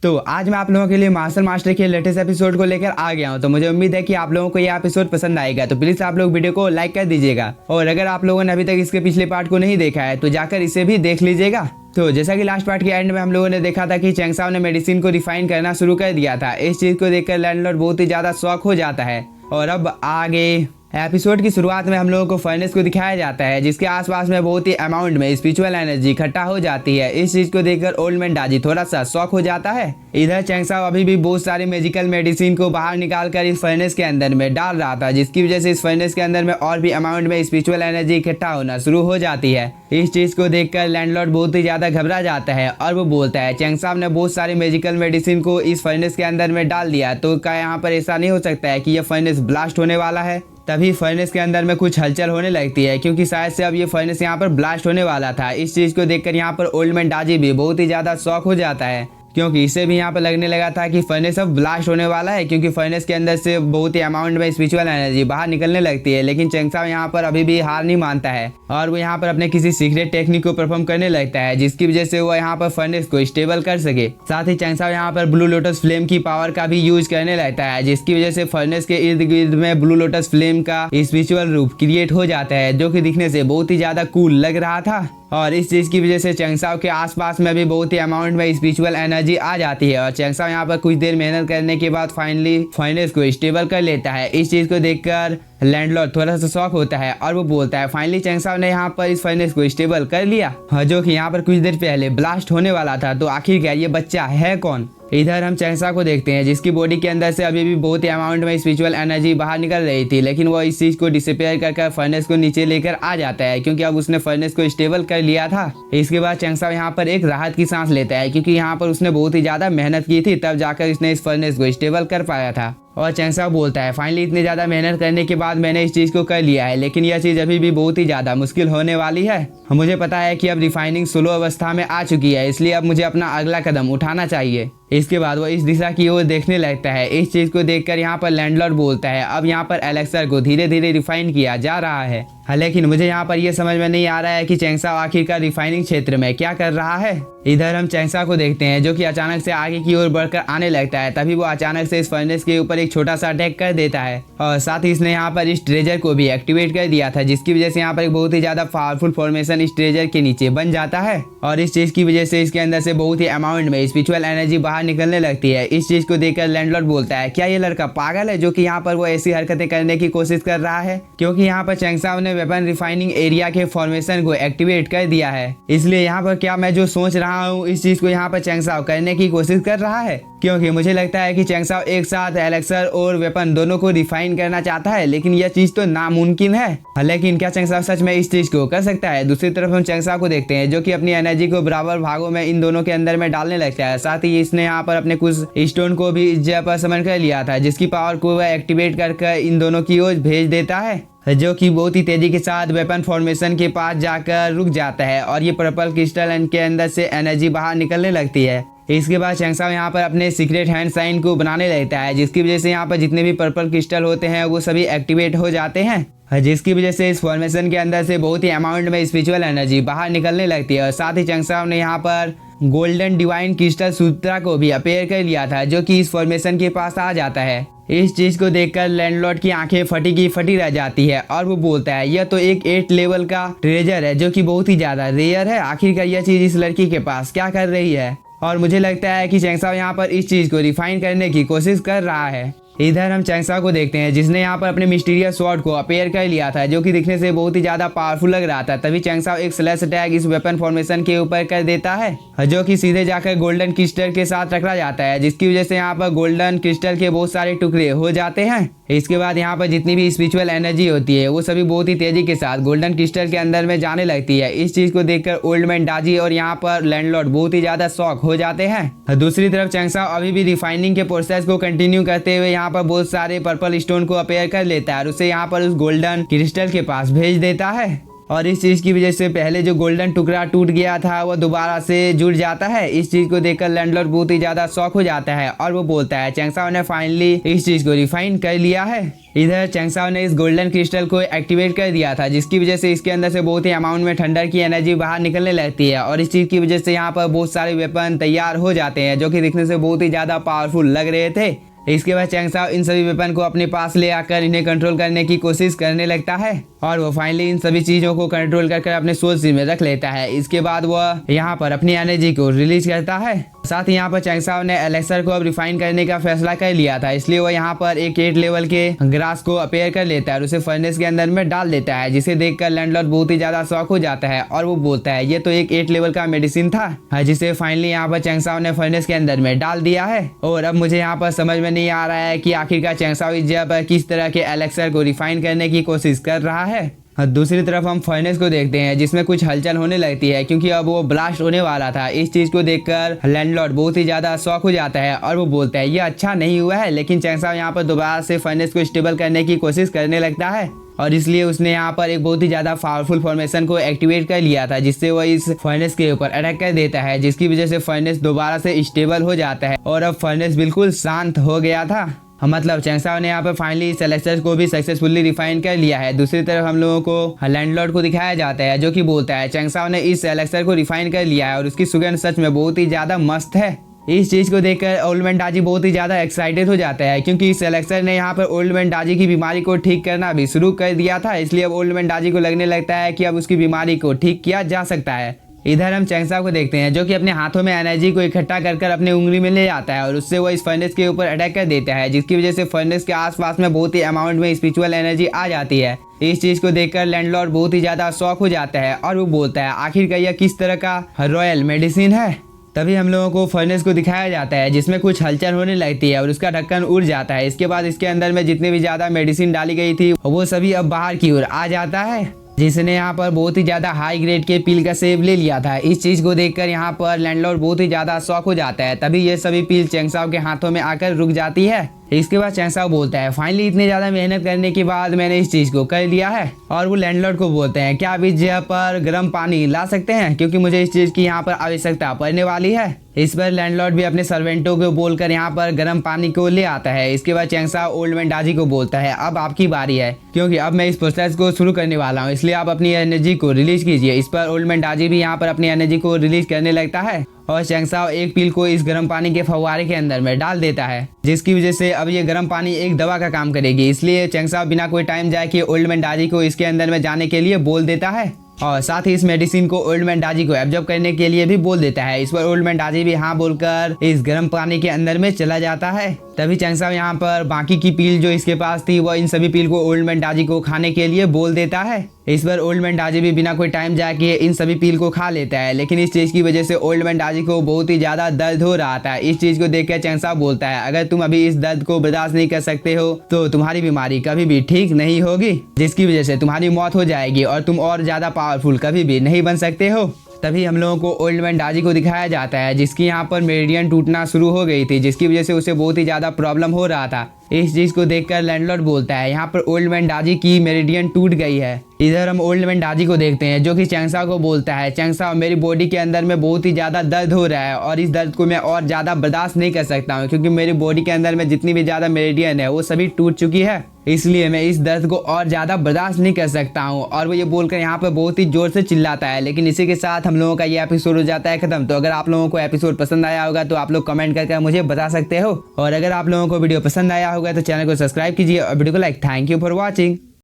तो आज मैं आप लोगों के लिए मार्शल मास्टर के लेटेस्ट एपिसोड को लेकर आ गया हूं। तो मुझे उम्मीद है कि आप लोगों को ये एपिसोड पसंद आएगा। तो प्लीज आप लोग वीडियो को लाइक कर दीजिएगा और अगर आप लोगों ने अभी तक इसके पिछले पार्ट को नहीं देखा है तो जाकर इसे भी देख लीजिएगा। तो जैसा कि लास्ट पार्ट के एंड में हम लोगों ने देखा था कि चेंग साओ ने मेडिसिन को रिफाइन करना शुरू कर दिया था। इस चीज को देखकर लैंडलॉर्ड बहुत ही ज्यादा शॉक हो जाता है। और अब आगे एपिसोड की शुरुआत में हम लोगों को फर्नेस को दिखाया जाता है जिसके आसपास में बहुत ही अमाउंट में स्पिरिचुअल एनर्जी इकट्ठा हो जाती है। इस चीज को देखकर ओल्ड मैन डाजी थोड़ा सा शॉक हो जाता है। इधर चेंग साओ अभी भी बहुत सारी मेडिकल मेडिसिन को बाहर निकाल कर इस फर्नेस के अंदर में डाल रहा था, जिसकी वजह से इस फर्नेस के अंदर में और भी अमाउंट में स्पिरिचुअल एनर्जी इकट्ठा होना शुरू हो जाती है। इस चीज को देखकर लैंडलॉर्ड बहुत ही ज्यादा घबरा जाता है और वो बोलता है चेंग साओ ने बहुत सारी मेडिकल मेडिसिन को इस फर्नेस के अंदर में डाल दिया, तो क्या यहाँ पर ऐसा नहीं हो सकता है कि यह फर्नेस ब्लास्ट होने वाला है। तभी फर्नेस के अंदर में कुछ हलचल होने लगती है क्योंकि शायद से अब ये फर्नेस यहाँ पर ब्लास्ट होने वाला था। इस चीज को देखकर यहाँ पर ओल्ड मैन डाजी भी बहुत ही ज्यादा शॉक हो जाता है क्योंकि इसे भी यहाँ पर लगने लगा था कि फर्नेस अब ब्लास्ट होने वाला है, क्योंकि फर्नेस के अंदर से बहुत ही अमाउंट में स्पिरिचुअल एनर्जी बाहर निकलने लगती है। लेकिन चेंग साओ यहाँ पर अभी भी हार नहीं मानता है और वो यहाँ पर अपने किसी सीक्रेट टेक्निक को परफॉर्म करने लगता है जिसकी वजह से वो यहाँ पर फर्नेस को स्टेबल कर सके। साथ ही चेंग साओ यहाँ पर ब्लू लोटस फ्लेम की पावर का भी यूज करने लगता है जिसकी वजह से फर्नेस के इर्द गिर्द में ब्लू लोटस फ्लेम का स्पिरिचुअल रूप क्रिएट हो जाता है जो कि दिखने से बहुत ही ज्यादा कूल लग रहा था। और इस चीज की वजह से चेंग साओ के आसपास में भी बहुत ही अमाउंट में स्पिरिचुअल एनर्जी आ जाती है और चेंग साओ यहाँ पर कुछ देर मेहनत करने के बाद फाइनली फर्नेस को स्टेबल कर लेता है। इस चीज को देखकर लैंडलॉर्ड थोड़ा सा शॉक होता है और वो बोलता है फाइनली चेंग साओ ने यहाँ पर इस फर्नेस को स्टेबल कर लिया, जो कि यहाँ पर कुछ देर पहले ब्लास्ट होने वाला था। तो आखिरकार ये बच्चा है कौन। इधर हम चेंग साओ को देखते हैं जिसकी बॉडी के अंदर से अभी भी बहुत ही अमाउंट में स्पिरिचुअल एनर्जी बाहर निकल रही थी, लेकिन वो इस चीज को डिसअपियर कर फर्नेस को नीचे लेकर आ जाता है क्योंकि अब उसने फर्नेस को स्टेबल कर लिया था। इसके बाद चेंग साओ यहाँ पर एक राहत की सांस लेता है क्योंकि यहाँ पर उसने बहुत ही ज्यादा मेहनत की थी, तब जाकर इसने इस फर्नेस को स्टेबल कर पाया था। और चेंग साओ बोलता है फाइनली इतनी ज्यादा मेहनत करने के बाद मैंने इस चीज को कर लिया है, लेकिन यह चीज अभी भी बहुत ही ज्यादा मुश्किल होने वाली है। मुझे पता है कि अब रिफाइनिंग स्लो अवस्था में आ चुकी है, इसलिए अब मुझे अपना अगला कदम उठाना चाहिए। इसके बाद वो इस दिशा की ओर देखने लगता है। इस चीज को देखकर यहाँ पर लैंडलॉर्ड बोलता है अब यहाँ पर एलेक्सर को धीरे धीरे रिफाइन किया जा रहा है। लेकिन मुझे यहाँ पर यह समझ में नहीं आ रहा है कि चेंग साओ आखिरकार रिफाइनिंग क्षेत्र में क्या कर रहा है। इधर हम चेंग साओ को देखते हैं जो कि अचानक से आगे की ओर बढ़कर आने लगता है। तभी वो अचानक से इस फर्नेस के ऊपर एक छोटा सा अटैक कर देता है और साथ ही इसने यहाँ पर इस ट्रेजर को भी एक्टिवेट कर दिया था, जिसकी वजह से यहाँ पर एक बहुत ही ज्यादा पावरफुल फॉर्मेशन इस ट्रेजर के नीचे बन जाता है और इस चीज की वजह से इसके अंदर से बहुत ही अमाउंट में स्पिरिचुअल एनर्जी बाहर निकलने लगती है। इस चीज को देखकर लैंडलॉर्ड बोलता है क्या ये लड़का पागल है जो कि यहाँ पर वो ऐसी हरकतें करने की कोशिश कर रहा है, क्योंकि यहाँ पर चेंग साओ ने वेपन रिफाइनिंग एरिया के फॉर्मेशन को एक्टिवेट कर दिया है। इसलिए यहाँ पर क्या मैं जो सोच रहा हूँ इस चीज को यहाँ पर चेंग साओ करने की कोशिश कर रहा है, क्योंकि मुझे लगता है कि चेंग साओ एक साथ एलेक्सर और वेपन दोनों को रिफाइन करना चाहता है, लेकिन यह चीज तो नामुमकिन है। लेकिन क्या चेंग साओ सच में इस चीज को कर सकता है। दूसरी तरफ हम चेंग साओ को देखते हैं जो कि अपनी एनर्जी को बराबर भागों में इन दोनों के अंदर में डालने लगता है। साथ ही इसने यहाँ पर अपने कुछ स्टोन को भी इस जगह पर समन कर लिया था जिसकी पावर को वह एक्टिवेट कर इन दोनों की ओर भेज देता है, जो कि बहुत ही तेजी के साथ वेपन फॉर्मेशन के पास जाकर रुक जाता है और ये पर्पल क्रिस्टल के अंदर से एनर्जी बाहर निकलने लगती है। इसके बाद चेंग साओ यहाँ पर अपने सीक्रेट हैंड साइन को बनाने लगता है जिसकी वजह से यहाँ पर जितने भी पर्पल क्रिस्टल होते हैं वो सभी एक्टिवेट हो जाते हैं, जिसकी वजह से इस फॉर्मेशन के अंदर से बहुत ही अमाउंट में स्पिरिचुअल एनर्जी बाहर निकलने लगती है। और साथ ही चेंग साओ ने यहाँ पर गोल्डन डिवाइन क्रिस्टल सूत्रा को भी अपेयर कर लिया था जो कि इस फॉर्मेशन के पास आ जाता है। इस चीज को देखकर लैंडलॉर्ड की आंखें फटी की फटी रह जाती है और वो बोलता है यह तो एक 8 लेवल का ट्रेजर है जो कि बहुत ही ज्यादा रेयर है। आखिरकार यह चीज इस लड़की के पास क्या कर रही है। और मुझे लगता है कि चेंग साओ यहाँ पर इस चीज को रिफाइन करने की कोशिश कर रहा है। इधर हम चेंग साओ को देखते हैं जिसने यहाँ पर अपने मिस्टीरियस स्वॉर्ड को अपेयर कर लिया था जो कि दिखने से बहुत ही ज्यादा पावरफुल लग रहा था। तभी चेंग साओ एक स्लैश अटैक इस वेपन फॉर्मेशन के ऊपर कर देता है जो कि सीधे जाकर गोल्डन क्रिस्टल के साथ टकरा जाता है, जिसकी वजह से यहाँ पर गोल्डन क्रिस्टल के बहुत सारे टुकड़े हो जाते हैं। इसके बाद यहाँ पर जितनी भी स्पिरिचुअल एनर्जी होती है वो सभी बहुत ही तेजी के साथ गोल्डन क्रिस्टल के अंदर में जाने लगती है। इस चीज को देखकर ओल्ड मैन डाजी और यहाँ पर लैंडलॉर्ड बहुत ही ज्यादा शॉक हो जाते हैं। दूसरी तरफ चेंग साओ अभी भी रिफाइनिंग के प्रोसेस को कंटिन्यू करते हुए यहाँ पर बहुत सारे पर्पल स्टोन को अपेयर कर लेता है और उसे यहाँ पर उस गोल्डन क्रिस्टल के पास भेज देता है। और इस चीज की वजह से पहले जो गोल्डन टुकड़ा टूट गया था वो दोबारा से जुड़ जाता है। इस चीज को देखकर लैंडलॉर्ड बहुत ही ज्यादा शॉक हो जाता है और वो बोलता है चैंगसाओ ने फाइनली इस चीज को रिफाइन कर लिया है। इधर चैंगसाओ ने इस गोल्डन क्रिस्टल को एक्टिवेट कर दिया था, जिसकी वजह से इसके अंदर से बहुत ही अमाउंट में थंडर की एनर्जी बाहर निकलने लगती है और इस चीज की वजह से यहाँ पर बहुत सारे वेपन तैयार हो जाते हैं जो कि दिखने से बहुत ही ज्यादा पावरफुल लग रहे थे। इसके बाद चैंगसाओ इन सभी वेपन को अपने पास ले आकर इन्हें कंट्रोल करने की कोशिश करने लगता है और वो फाइनली इन सभी चीजों को कंट्रोल कर अपने सोल सिम में रख लेता है। इसके बाद वह यहाँ पर अपनी एनर्जी को रिलीज करता है। साथ ही यहाँ पर चैंगसाओ ने एलेक्सर को अब रिफाइन करने का फैसला कर लिया था, इसलिए वो यहाँ पर एक 8 लेवल के ग्रास को अपेयर कर लेता है और उसे फर्नेस के अंदर में डाल देता है, जिसे देखकर लैंडलॉर्ड बहुत ही ज्यादा शॉक हो जाता है और वो बोलता है ये तो एक 8 लेवल का मेडिसिन था जिसे फाइनली यहाँ पर चैंगसाओ ने फर्नेस के अंदर में डाल दिया है। और अब मुझे यहाँ पर समझ में नहीं आ रहा है कि आखिरकार चैंगसाओ जब किस तरह के एलेक्सर को रिफाइन करने की कोशिश कर रहा है। दूसरी तरफ हम फर्नेस को देखते हैं जिसमें कुछ हलचल होने लगती है क्योंकि अब वो ब्लास्ट होने वाला था। इस चीज को देखकर लैंडलॉर्ड बहुत ही ज्यादा शॉक हो जाता है और वो बोलता है ये अच्छा नहीं हुआ है, लेकिन चैंगसाओ यहाँ पर दोबारा से फर्नेस को स्टेबल करने की कोशिश करने लगता है और इसलिए उसने यहाँ पर एक बहुत ही ज्यादा पावरफुल फॉर्मेशन को एक्टिवेट कर लिया था, जिससे वो इस फर्नेस के ऊपर अटैक कर देता है, जिसकी वजह से फर्नेस दोबारा से स्टेबल हो जाता है और अब फर्नेस बिल्कुल शांत हो गया था। मतलब चैंगसाओ ने यहाँ पर फाइनली इस एलेक्सर को भी सक्सेसफुली रिफाइन कर लिया है। दूसरी तरफ हम लोगों को लैंडलॉर्ड को दिखाया जाता है जो कि बोलता है चैंगसाओ ने इस एलेक्सर को रिफाइन कर लिया है और उसकी सुगंध सच में बहुत ही ज्यादा मस्त है। इस चीज को देखकर ओल्ड मैन डाजी बहुत ही ज्यादा एक्साइटेड हो जाता है क्योंकि इस एलेक्सर ने यहाँ पर ओल्ड मैन डाजी की बीमारी को ठीक करना भी शुरू कर दिया था, इसलिए अब ओल्ड मैन डाजी को लगने लगता है कि अब उसकी बीमारी को ठीक किया जा सकता है। इधर हम चैंगसाओ को देखते हैं जो कि अपने हाथों में एनर्जी को इकट्ठा कर अपने उंगली में ले आता है और उससे वो इस फर्नेस के ऊपर अटैक कर देता है, जिसकी वजह से फर्नेस के आसपास में बहुत ही अमाउंट में स्पिरिचुअल एनर्जी आ जाती है। इस चीज को देखकर लैंडलॉर्ड बहुत ही ज्यादा शॉक हो जाता है और वो बोलता है आखिरकार यह किस तरह का रॉयल मेडिसिन है। तभी हम लोगों को फर्नेस को दिखाया जाता है जिसमें कुछ हलचल होने लगती है और उसका ढक्कन उड़ जाता है। इसके बाद इसके अंदर में जितने भी ज्यादा मेडिसिन डाली गई थी वो सभी अब बाहर की ओर आ जाता है, जिसने यहाँ पर बहुत ही ज्यादा हाई ग्रेड के पील का सेव ले लिया था। इस चीज को देखकर यहाँ पर लैंडलॉर्ड बहुत ही ज्यादा शॉक हो जाता है। तभी ये सभी पील चैंगसाओ के हाथों में आकर रुक जाती है। इसके बाद चैंगसाओ बोलता है फाइनली इतने ज्यादा मेहनत करने के बाद मैंने इस चीज को कर लिया है और वो लैंडलॉर्ड को बोलते हैं क्या आप इस जगह पर गर्म पानी ला सकते हैं क्योंकि मुझे इस चीज की यहाँ पर आवश्यकता पड़ने वाली है। इस पर लैंडलॉर्ड भी अपने सर्वेंटों को बोलकर यहाँ पर गर्म पानी को ले आता है। इसके बाद चैंगसाओ ओल्ड मैन डाजी को बोलता है अब आपकी बारी है क्योंकि अब मैं इस प्रोसेस को शुरू करने वाला हूँ, इसलिए आप अपनी एनर्जी को रिलीज कीजिए। इस पर ओल्ड मैन डाजी भी यहाँ पर अपनी एनर्जी को रिलीज करने लगता है और चैंगसाओ एक पील को इस गर्म पानी के फव्वारे के अंदर में डाल देता है, जिसकी वजह से अब ये गर्म पानी एक दवा का काम करेगी। इसलिए चैंगसाओ बिना कोई टाइम जाए कि ओल्ड मैन डाजी को इसके अंदर में जाने के लिए बोल देता है और साथ ही इस मेडिसिन को ओल्ड मैन डाजी को एब्जॉर्ब करने के लिए भी बोल देता है। इस पर ओल्ड मैन डाजी भी हाँ बोलकर इस गर्म पानी के अंदर में चला जाता है। तभी चैंगसाओ यहाँ पर बाकी की पील जो इसके पास थी वो इन सभी पील को ओल्ड मैन डाजी को खाने के लिए बोल देता है। इस पर ओल्ड मैन डाजी भी बिना कोई टाइम जाके इन सभी पील को खा लेता है, लेकिन इस चीज की वजह से ओल्ड मैन डाजी को बहुत ही ज्यादा दर्द हो रहा था। इस चीज को देखकर चैंगसाओ बोलता है अगर तुम अभी इस दर्द को बर्दाश्त नहीं कर सकते हो तो तुम्हारी बीमारी कभी भी ठीक नहीं होगी, जिसकी वजह से तुम्हारी मौत हो जाएगी और तुम और ज्यादा पावरफुल कभी भी नहीं बन सकते हो। तभी हम लोगों को ओल्ड मैन डाजी को दिखाया जाता है जिसकी यहाँ पर मेरिडियन टूटना शुरू हो गई थी, जिसकी वजह से उसे बहुत ही ज्यादा प्रॉब्लम हो रहा था। इस चीज को देखकर लैंडलॉर्ड बोलता है यहाँ पर ओल्ड मैन डाजी की मेरिडियन टूट गई है। इधर हम ओल्ड मैन डाजी को देखते हैं जो कि चैंगसाओ को बोलता है चैंगसाओ मेरी बॉडी के अंदर में बहुत ही ज्यादा दर्द हो रहा है और इस दर्द को मैं और ज्यादा बर्दाश्त नहीं कर सकता हूँ क्योंकि मेरी बॉडी के अंदर में जितनी भी ज्यादा मेरिडियन है वो सभी टूट चुकी है, इसलिए मैं इस दर्द को और ज्यादा बर्दाश्त नहीं कर सकता हूँ। और वो ये बोलकर यहाँ पर बहुत ही जोर से चिल्लाता है। लेकिन इसी के साथ हम लोगों का ये एपिसोड हो जाता है खत्म। तो अगर आप लोगों को एपिसोड पसंद आया होगा तो आप लोग कमेंट करके मुझे बता सकते हो और अगर आप लोगों को वीडियो पसंद आया होगा तो चैनल को सब्सक्राइब कीजिए और वीडियो को like. Thank you for watching.